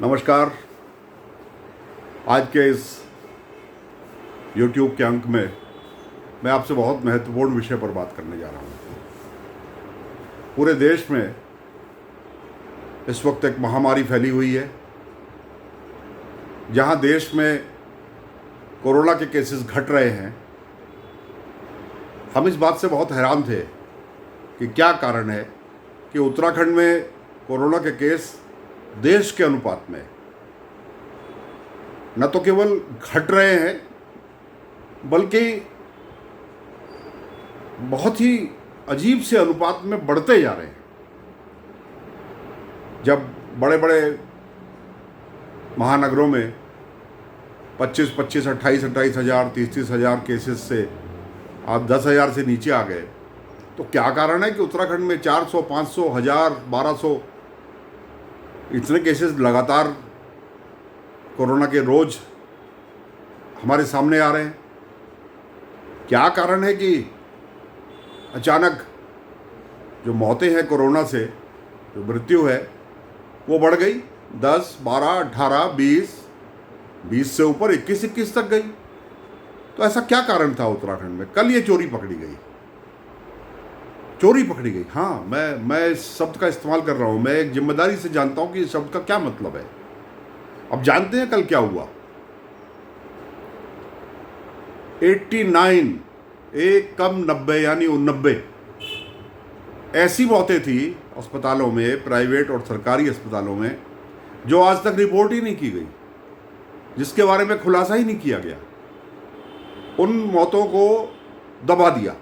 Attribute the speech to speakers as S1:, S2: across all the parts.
S1: नमस्कार। आज के इस YouTube के अंक में मैं आपसे बहुत महत्वपूर्ण विषय पर बात करने जा रहा हूँ। पूरे देश में इस वक्त एक महामारी फैली हुई है, जहाँ देश में कोरोना के केसेस घट रहे हैं। हम इस बात से बहुत हैरान थे कि क्या कारण है कि उत्तराखंड में कोरोना के केस देश के अनुपात में न तो केवल घट रहे हैं बल्कि बहुत ही अजीब से अनुपात में बढ़ते जा रहे हैं। जब बड़े बड़े महानगरों में 25, 28 हज़ार, 30 हज़ार केसेस से आप 10,000 से नीचे आ गए, तो क्या कारण है कि उत्तराखंड में 400, 500, 1000, 1200 इतने केसेस लगातार कोरोना के रोज हमारे सामने आ रहे हैं। क्या कारण है कि अचानक जो मौतें हैं कोरोना से, जो मृत्यु है वो बढ़ गई, 10, 12, 18, 20 से ऊपर 21 तक गई। तो ऐसा क्या कारण था उत्तराखंड में? कल ये चोरी पकड़ी गई। हाँ, मैं इस शब्द का इस्तेमाल कर रहा हूँ। मैं एक जिम्मेदारी से जानता हूँ कि इस शब्द का क्या मतलब है। अब जानते हैं कल क्या हुआ? 89, एक कम 90 यानी 89 ऐसी मौतें थी अस्पतालों में, प्राइवेट और सरकारी अस्पतालों में, जो आज तक रिपोर्ट ही नहीं की गई, जिसके बारे में खुलासा ही नहीं किया गया। उन मौतों को दबा दिया।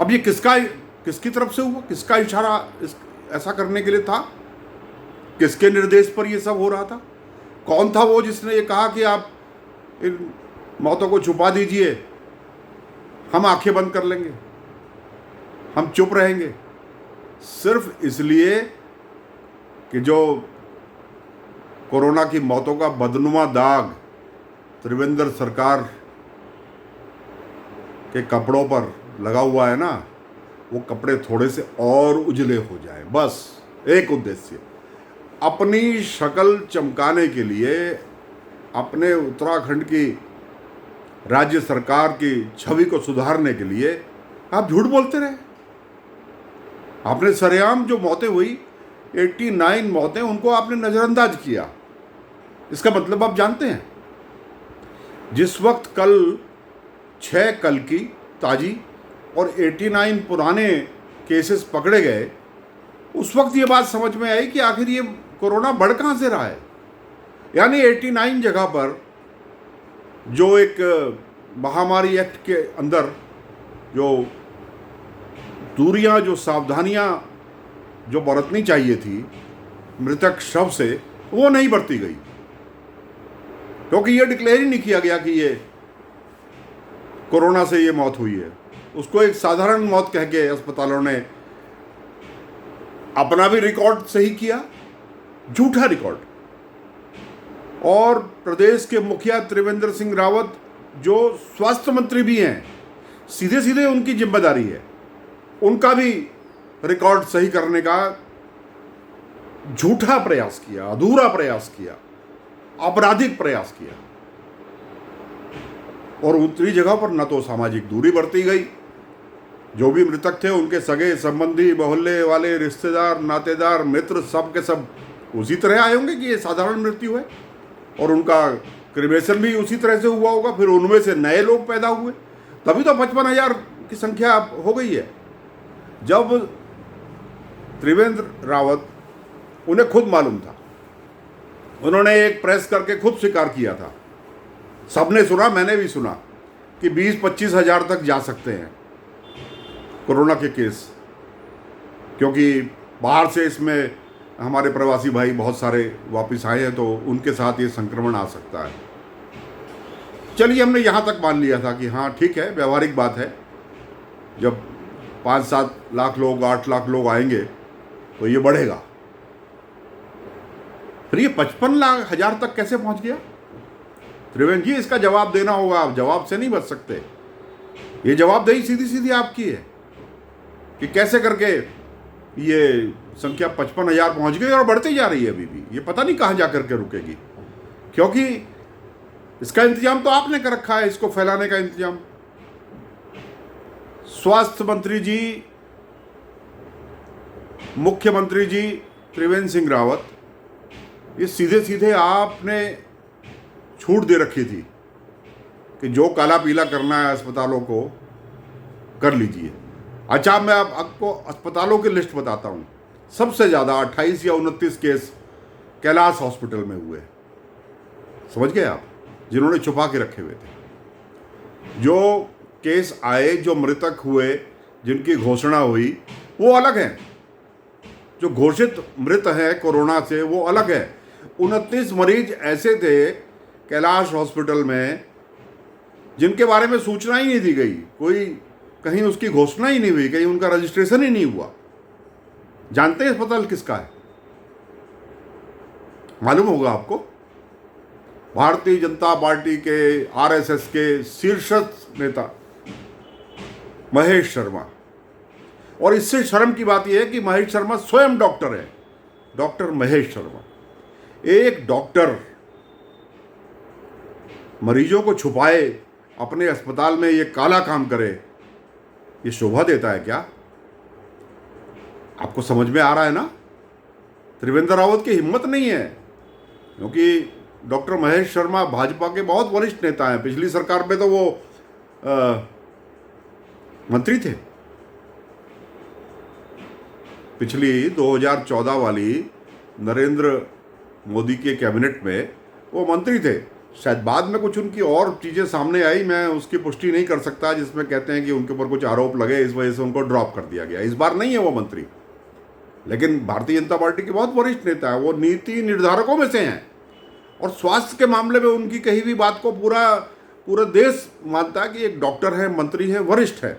S1: अब ये किसकी तरफ से हुआ? किसका इशारा ऐसा करने के लिए था? किसके निर्देश पर ये सब हो रहा था? कौन था वो जिसने ये कहा कि आप इन मौतों को छुपा दीजिए, हम आंखें बंद कर लेंगे, हम चुप रहेंगे, सिर्फ इसलिए कि जो कोरोना की मौतों का बदनुमा दाग त्रिवेंद्र सरकार के कपड़ों पर लगा हुआ है ना, वो कपड़े थोड़े से और उजले हो जाएं। बस एक उद्देश्य, अपनी शक्ल चमकाने के लिए, अपने उत्तराखंड की राज्य सरकार की छवि को सुधारने के लिए आप झूठ बोलते रहे। आपने सरेआम जो मौतें हुई, 89 मौतें, उनको आपने नज़रअंदाज किया। इसका मतलब आप जानते हैं, जिस वक्त कल 6 कल की ताजी और 89 पुराने केसेस पकड़े गए, उस वक्त ये बात समझ में आई कि आखिर ये कोरोना बढ़ कहाँ से रहा है। यानी 89 जगह पर जो एक महामारी एक्ट के अंदर जो दूरियां, जो सावधानियां जो बरतनी चाहिए थी मृतक शव से, वो नहीं बरती गई, क्योंकि ये डिक्लेयर ही नहीं किया गया कि ये कोरोना से ये मौत हुई है। उसको एक साधारण मौत कह के अस्पतालों ने अपना भी रिकॉर्ड सही किया, झूठा रिकॉर्ड। और प्रदेश के मुखिया त्रिवेंद्र सिंह रावत, जो स्वास्थ्य मंत्री भी हैं, सीधे सीधे उनकी जिम्मेदारी है, उनका भी रिकॉर्ड सही करने का झूठा प्रयास किया, अधूरा प्रयास किया, आपराधिक प्रयास किया। और उतनी जगह पर न तो सामाजिक दूरी बरती गई, जो भी मृतक थे उनके सगे संबंधी, मोहल्ले वाले, रिश्तेदार, नातेदार, मित्र, सब के सब उसी तरह आए होंगे कि ये साधारण मृत्यु है, और उनका क्रिमेशन भी उसी तरह से हुआ होगा। फिर उनमें से नए लोग पैदा हुए, तभी तो 55,000 की संख्या हो गई है। जब त्रिवेंद्र रावत, उन्हें खुद मालूम था, उन्होंने एक प्रेस करके खुद स्वीकार किया था, सबने सुना, मैंने भी सुना, कि 20-25 हज़ार तक जा सकते हैं कोरोना के केस, क्योंकि बाहर से इसमें हमारे प्रवासी भाई बहुत सारे वापस आए हैं, तो उनके साथ ये संक्रमण आ सकता है। चलिए, हमने यहाँ तक मान लिया था कि हाँ ठीक है, व्यवहारिक बात है, जब 5-7 लाख लोग, 8 लाख लोग आएंगे तो ये बढ़ेगा। फिर ये 55 हज़ार तक कैसे पहुँच गया? त्रिवेंद्र जी, इसका जवाब देना होगा, आप जवाब से नहीं बच सकते। ये जवाबदेही सीधी सीधी आपकी है कि कैसे करके ये संख्या 55,000 पहुंच गई और बढ़ती जा रही है अभी भी। ये पता नहीं कहाँ जा करके रुकेगी, क्योंकि इसका इंतजाम तो आपने कर रखा है, इसको फैलाने का इंतजाम। स्वास्थ्य मंत्री जी, मुख्यमंत्री जी त्रिवेंद्र सिंह रावत, ये सीधे सीधे आपने छूट दे रखी थी कि जो काला पीला करना है अस्पतालों को कर लीजिए। अच्छा, मैं अब आपको अस्पतालों की लिस्ट बताता हूँ। सबसे ज़्यादा 28 या 29 केस कैलाश हॉस्पिटल में हुए, समझ गए आप, जिन्होंने छुपा के रखे हुए थे। जो केस आए, जो मृतक हुए, जिनकी घोषणा हुई, वो अलग हैं। जो घोषित मृत हैं कोरोना से, वो अलग है। 29 मरीज ऐसे थे कैलाश हॉस्पिटल में जिनके बारे में सूचना ही नहीं दी गई, कोई कहीं उसकी घोषणा ही नहीं हुई, कहीं उनका रजिस्ट्रेशन ही नहीं हुआ। जानते हैं अस्पताल किसका है? मालूम होगा आपको। भारतीय जनता पार्टी के, आरएसएस के शीर्षस्थ नेता महेश शर्मा। और इससे शर्म की बात यह है कि महेश शर्मा स्वयं डॉक्टर है, डॉक्टर महेश शर्मा। एक डॉक्टर मरीजों को छुपाए, अपने अस्पताल में ये काला काम करे, ये शोभा देता है क्या? आपको समझ में आ रहा है ना? त्रिवेंद्र रावत की हिम्मत नहीं है, क्योंकि डॉक्टर महेश शर्मा भाजपा के बहुत वरिष्ठ नेता हैं। पिछली सरकार में तो वो मंत्री थे। पिछली 2014 वाली नरेंद्र मोदी के कैबिनेट में वो मंत्री थे। शायद बाद में कुछ उनकी और चीज़ें सामने आई, मैं उसकी पुष्टि नहीं कर सकता, जिसमें कहते हैं कि उनके ऊपर कुछ आरोप लगे, इस वजह से उनको ड्रॉप कर दिया गया। इस बार नहीं है वो मंत्री, लेकिन भारतीय जनता पार्टी के बहुत वरिष्ठ नेता है, वो नीति निर्धारकों में से हैं। और स्वास्थ्य के मामले में उनकी कही हुई बात को पूरा देश मानता है कि एक डॉक्टर है, मंत्री है, वरिष्ठ है।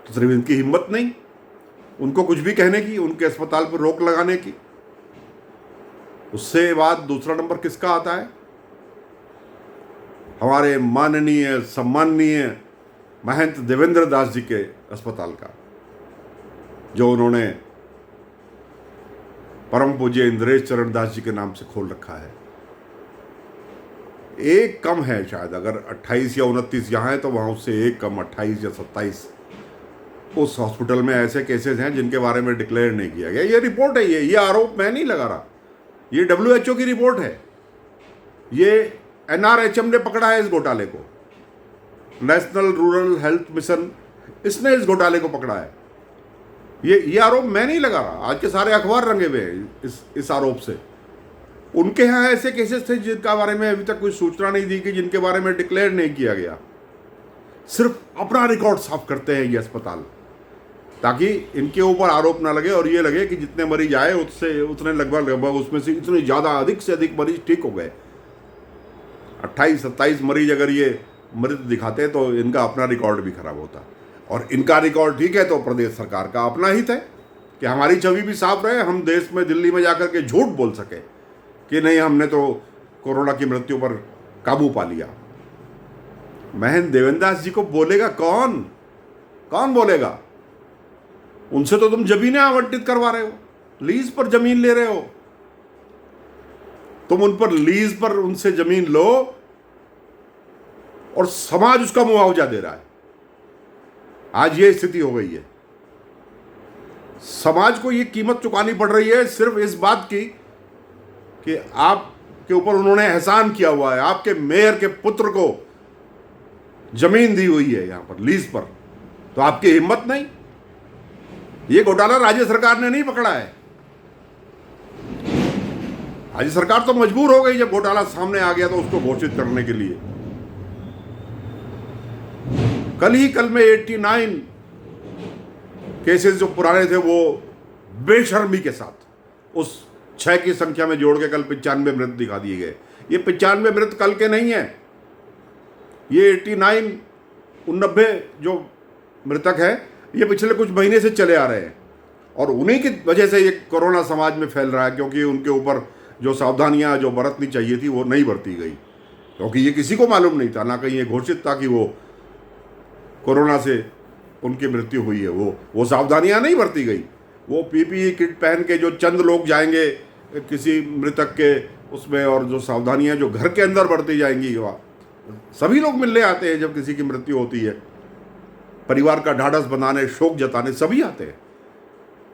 S1: तो सिर्फ इनकी हिम्मत नहीं उनको कुछ भी कहने की, उनके अस्पताल पर रोक लगाने की। उससे बाद दूसरा नंबर किसका आता है? हमारे माननीय सम्माननीय महंत देवेंद्र दास जी के अस्पताल का, जो उन्होंने परम पूज्य इंद्रेश चरण दास जी के नाम से खोल रखा है। एक कम है शायद, अगर 28 या 29 यहाँ है तो वहाँ उससे एक कम 28 या 27 उस हॉस्पिटल में ऐसे केसेस हैं जिनके बारे में डिक्लेयर नहीं किया गया। ये रिपोर्ट है, ये आरोप मैं नहीं लगा रहा, ये WHO की रिपोर्ट है। ये NRHM ने पकड़ा है इस घोटाले को, नेशनल रूरल हेल्थ मिशन, इसने इस घोटाले को पकड़ा है। ये आरोप मैं नहीं लगा रहा, आज के सारे अखबार रंगे हुए हैं इस आरोप से। उनके यहाँ ऐसे केसेस थे जिनका बारे में अभी तक कोई सूचना नहीं दी गई, जिनके बारे में डिक्लेयर नहीं किया गया। सिर्फ अपना रिकॉर्ड साफ करते हैं ये अस्पताल, ताकि इनके ऊपर आरोप ना लगे और ये लगे कि जितने मरीज आए उससे उतने लगभग उसमें से इतने ज़्यादा, अधिक से अधिक मरीज ठीक हो गए। 28-27 मरीज अगर ये मृत दिखाते तो इनका अपना रिकॉर्ड भी खराब होता। और इनका रिकॉर्ड ठीक है तो प्रदेश सरकार का अपना हित है कि हमारी छवि भी साफ रहे, हम देश में, दिल्ली में जाकर के झूठ बोल सके कि नहीं, हमने तो कोरोना की मृत्यु पर काबू पा लिया। महंत देवेंद्र दास जी को बोलेगा कौन? कौन बोलेगा? उनसे तो तुम जमीनें आवंटित करवा रहे हो, लीज पर जमीन ले रहे हो। तुम उन पर लीज पर उनसे जमीन लो और समाज उसका मुआवजा दे रहा है। आज ये स्थिति हो गई है, समाज को ये कीमत चुकानी पड़ रही है सिर्फ इस बात की कि आपके ऊपर उन्होंने एहसान किया हुआ है। आपके मेयर के पुत्र को जमीन दी हुई है यहां पर लीज पर, तो आपकी हिम्मत नहीं। ये घोटाला राज्य सरकार ने नहीं पकड़ा है। राज्य सरकार तो मजबूर हो गई जब घोटाला सामने आ गया तो उसको घोषित करने के लिए। कल में 89 केसेस जो पुराने थे वो बेशर्मी के साथ उस 6 की संख्या में जोड़ के कल 95 मृत दिखा दिए गए। ये 95 मृत कल के नहीं है, ये 89 जो मृतक है ये पिछले कुछ महीने से चले आ रहे हैं। और उन्हीं की वजह से ये कोरोना समाज में फैल रहा है, क्योंकि उनके ऊपर जो सावधानियां जो बरतनी चाहिए थी वो नहीं बरती गई, क्योंकि ये किसी को मालूम नहीं था, ना कहीं ये घोषित था कि वो कोरोना से उनकी मृत्यु हुई है। वो सावधानियां नहीं बरती गई। वो पीपीई किट पहन के जो चंद लोग जाएंगे किसी मृतक के उसमें, और जो सावधानियां जो घर के अंदर बढ़ती जाएंगी, सभी लोग मिलने आते हैं जब किसी की मृत्यु होती है, परिवार का ढाढ़स बनाने, शोक जताने सभी आते हैं।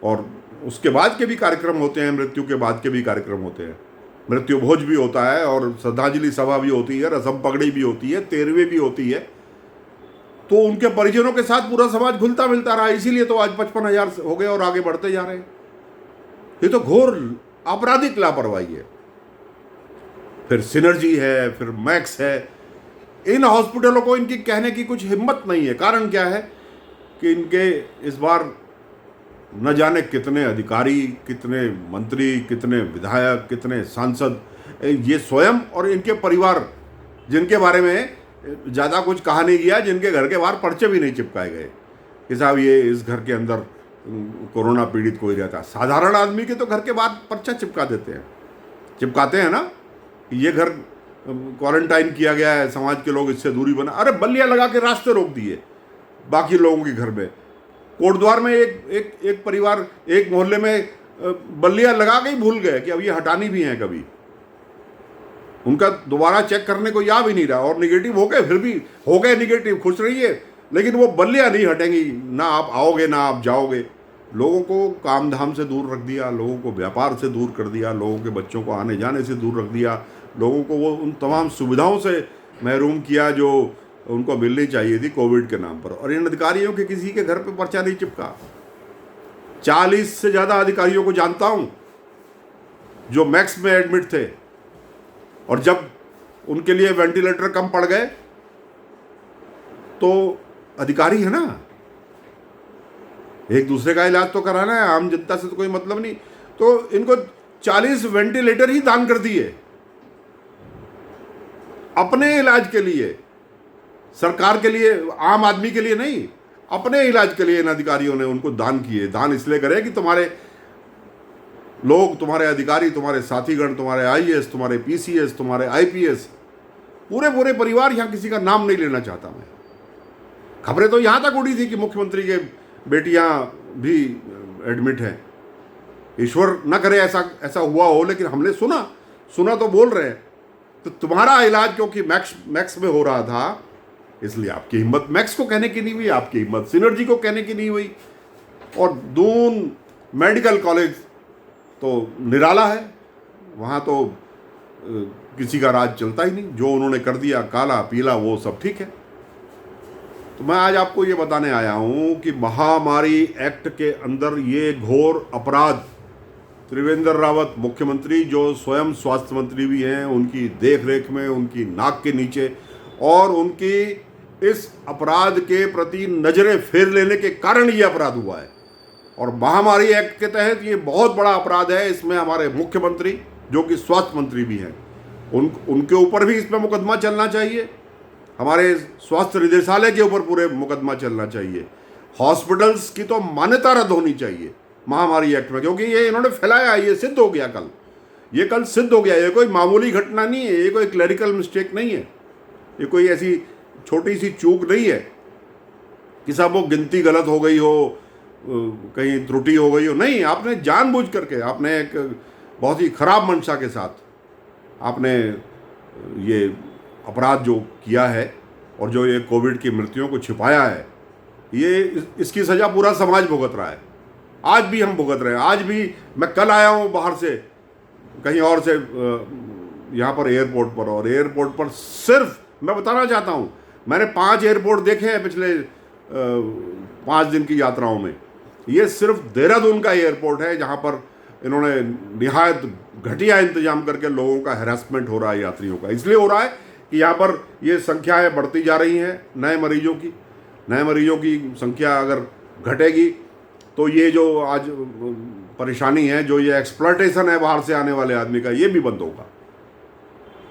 S1: और उसके बाद के भी कार्यक्रम होते हैं, मृत्यु के बाद के भी कार्यक्रम होते हैं, मृत्यु भोज भी होता है, और श्रद्धांजलि सभा भी होती है, रसम पगड़ी भी होती है, तेरहवीं भी होती है। तो उनके परिजनों के साथ पूरा समाज घुलता मिलता रहा, इसीलिए तो आज 55,000 हो गए और आगे बढ़ते जा रहे हैं। ये तो घोर आपराधिक लापरवाही है। फिर सिनर्जी है, फिर मैक्स है। इन हॉस्पिटलों को इनकी कहने की कुछ हिम्मत नहीं है। कारण क्या है कि इनके इस बार न जाने कितने अधिकारी, कितने मंत्री, कितने विधायक, कितने सांसद, ये स्वयं और इनके परिवार, जिनके बारे में ज़्यादा कुछ कहा नहीं गया, जिनके घर के बाहर पर्चे भी नहीं चिपकाए गए कि साहब ये इस घर के अंदर कोरोना पीड़ित कोई रहता है। साधारण आदमी के तो घर के बाहर पर्चा चिपका देते हैं, चिपकाते हैं ना, ये घर क्वारंटाइन किया गया है, समाज के लोग इससे दूरी बना। अरे बल्लियाँ लगा के रास्ते रोक दिए बाकी लोगों के घर में। कोटद्वार में एक परिवार एक मोहल्ले में बल्लियाँ लगा के ही भूल गए कि अब ये हटानी भी हैं कभी। उनका दोबारा चेक करने को याद भी नहीं रहा, और निगेटिव हो गए, फिर भी हो गए निगेटिव, खुश रहिए, लेकिन वो बल्लियाँ नहीं हटेंगी, ना आप आओगे ना आप जाओगे। लोगों को काम धाम से दूर रख दिया, लोगों को व्यापार से दूर कर दिया, लोगों के बच्चों को आने जाने से दूर रख दिया, लोगों को वो उन तमाम सुविधाओं से महरूम किया जो उनको मिलनी चाहिए थी कोविड के नाम पर। और इन अधिकारियों के किसी के घर पे पर्चा नहीं चिपका। 40 से ज़्यादा अधिकारियों को जानता हूँ जो मैक्स में एडमिट थे, और जब उनके लिए वेंटिलेटर कम पड़ गए तो अधिकारी है ना, एक दूसरे का इलाज तो कराना है, आम जनता से तो कोई मतलब नहीं। तो इनको 40 वेंटिलेटर ही दान कर दिए अपने इलाज के लिए, सरकार के लिए, आम आदमी के लिए नहीं, अपने इलाज के लिए इन अधिकारियों ने उनको दान किए। दान इसलिए करे कि तुम्हारे लोग, तुम्हारे अधिकारी, तुम्हारे साथीगण, तुम्हारे आईएएस, तुम्हारे पीसीएस, तुम्हारे आईपीएस, पूरे परिवार, यहाँ किसी का नाम नहीं लेना चाहता मैं। खबरें तो यहाँ तक उड़ी थी कि मुख्यमंत्री के बेटियाँ भी एडमिट हैं। ईश्वर न करे ऐसा हुआ हो, लेकिन हमने सुना तो बोल रहे हैं। तो तुम्हारा इलाज क्योंकि मैक्स में हो रहा था, इसलिए आपकी हिम्मत मैक्स को कहने की नहीं हुई, आपकी हिम्मत सिनर्जी को कहने की नहीं हुई। और दून मेडिकल कॉलेज तो निराला है, वहाँ तो किसी का राज चलता ही नहीं। जो उन्होंने कर दिया काला पीला वो सब ठीक है। तो मैं आज आपको ये बताने आया हूँ कि महामारी एक्ट के अंदर ये घोर अपराध त्रिवेंद्र रावत मुख्यमंत्री, जो स्वयं स्वास्थ्य मंत्री भी हैं, उनकी देखरेख में, उनकी नाक के नीचे, और उनकी इस अपराध के प्रति नजरें फेर लेने के कारण ये अपराध हुआ है। और महामारी एक्ट के तहत ये बहुत बड़ा अपराध है। इसमें हमारे मुख्यमंत्री, जो कि स्वास्थ्य मंत्री भी हैं, उनके ऊपर भी इसमें मुकदमा चलना चाहिए। हमारे स्वास्थ्य निदेशालय के ऊपर पूरे मुकदमा चलना चाहिए। हॉस्पिटल्स की तो मान्यता रद्द होनी चाहिए महामारी एक्ट में, क्योंकि ये इन्होंने फैलाया, ये सिद्ध हो गया कल सिद्ध हो गया। ये कोई मामूली घटना नहीं है, ये कोई क्लरिकल मिस्टेक नहीं है, ये कोई ऐसी छोटी सी चूक नहीं है कि साहब वो गिनती गलत हो गई हो, कहीं त्रुटि हो गई हो। नहीं, आपने जानबूझ करके, आपने एक बहुत ही खराब मंशा के साथ आपने ये अपराध जो किया है, और जो ये कोविड की मृत्युओं को छिपाया है, ये इसकी सज़ा पूरा समाज भुगत रहा है। आज भी हम भुगत रहे हैं। आज भी मैं कल आया हूँ बाहर से, कहीं और से, यहाँ पर एयरपोर्ट पर, और एयरपोर्ट पर सिर्फ मैं बताना चाहता हूँ, मैंने 5 एयरपोर्ट देखे हैं पिछले 5 दिन की यात्राओं में। ये सिर्फ देहरादून का एयरपोर्ट है जहाँ पर इन्होंने निहायत घटिया इंतजाम करके लोगों का हैरेसमेंट हो रहा है, यात्रियों का। इसलिए हो रहा है कि यहाँ पर ये संख्याएँ बढ़ती जा रही हैं नए मरीजों की संख्या अगर घटेगी तो ये जो आज परेशानी है, जो ये एक्सप्लॉयटेशन है बाहर से आने वाले आदमी का, ये भी बंद होगा।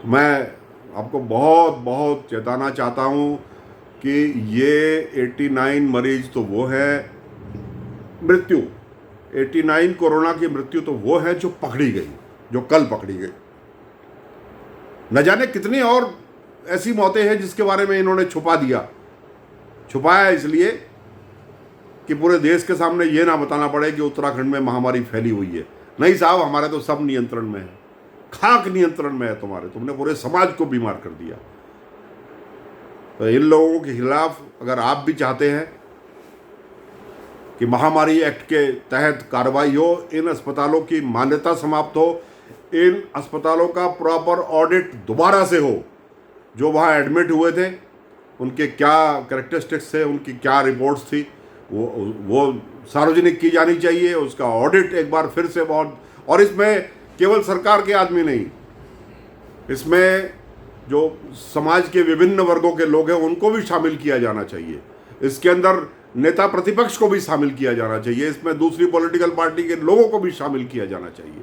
S1: मैं आपको बहुत बहुत चेताना चाहता हूँ कि ये 89 मरीज तो वो है मृत्यु, 89 कोरोना की मृत्यु तो वो है जो पकड़ी गई, जो कल पकड़ी गई। न जाने कितनी और ऐसी मौतें हैं जिसके बारे में इन्होंने छुपाया इसलिए कि पूरे देश के सामने ये ना बताना पड़े कि उत्तराखंड में महामारी फैली हुई है। नहीं साहब, हमारे तो सब नियंत्रण में है, खाक नियंत्रण में है तुम्हारे, तुमने पूरे समाज को बीमार कर दिया। तो इन लोगों के खिलाफ अगर आप भी चाहते हैं कि महामारी एक्ट के तहत कार्रवाई हो, इन अस्पतालों की मान्यता समाप्त हो, इन अस्पतालों का प्रॉपर ऑडिट दोबारा से हो, जो वहाँ एडमिट हुए थे उनके क्या कैरेक्टरिस्टिक्स थे, उनकी क्या रिपोर्ट्स थी, वो सार्वजनिक की जानी चाहिए, उसका ऑडिट एक बार फिर से बहुत। और इसमें केवल सरकार के आदमी नहीं, इसमें जो समाज के विभिन्न वर्गों के लोग हैं उनको भी शामिल किया जाना चाहिए, इसके अंदर नेता प्रतिपक्ष को भी शामिल किया जाना चाहिए, इसमें दूसरी पॉलिटिकल पार्टी के लोगों को भी शामिल किया जाना चाहिए।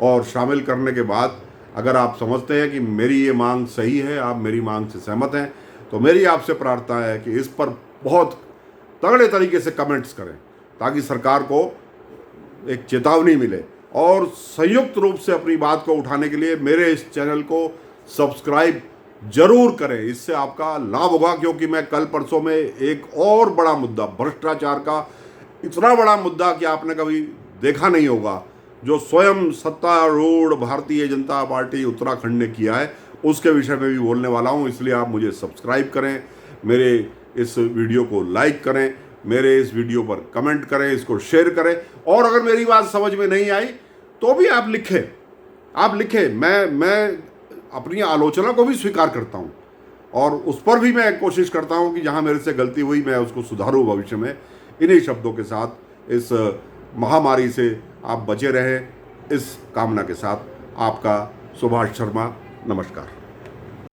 S1: और शामिल करने के बाद अगर आप समझते हैं कि मेरी ये मांग सही है, आप मेरी मांग से सहमत हैं, तो मेरी आपसे प्रार्थना है कि इस पर बहुत तगड़े तरीके से कमेंट्स करें, ताकि सरकार को एक चेतावनी मिले। और संयुक्त रूप से अपनी बात को उठाने के लिए मेरे इस चैनल को सब्सक्राइब जरूर करें, इससे आपका लाभ होगा। क्योंकि मैं कल परसों में एक और बड़ा मुद्दा, भ्रष्टाचार का इतना बड़ा मुद्दा कि आपने कभी देखा नहीं होगा, जो स्वयं सत्तारूढ़ भारतीय जनता पार्टी उत्तराखंड ने किया है, उसके विषय में भी बोलने वाला हूं। इसलिए आप मुझे सब्सक्राइब करें, मेरे इस वीडियो को लाइक करें, मेरे इस वीडियो पर कमेंट करें, इसको शेयर करें। और अगर मेरी बात समझ में नहीं आई तो भी आप लिखें, मैं अपनी आलोचना को भी स्वीकार करता हूं, और उस पर भी मैं कोशिश करता हूं कि जहां मेरे से गलती हुई मैं उसको सुधारूं भविष्य में। इन्हीं शब्दों के साथ इस महामारी से आप बचे रहें, इस कामना के साथ आपका सुभाष शर्मा, नमस्कार।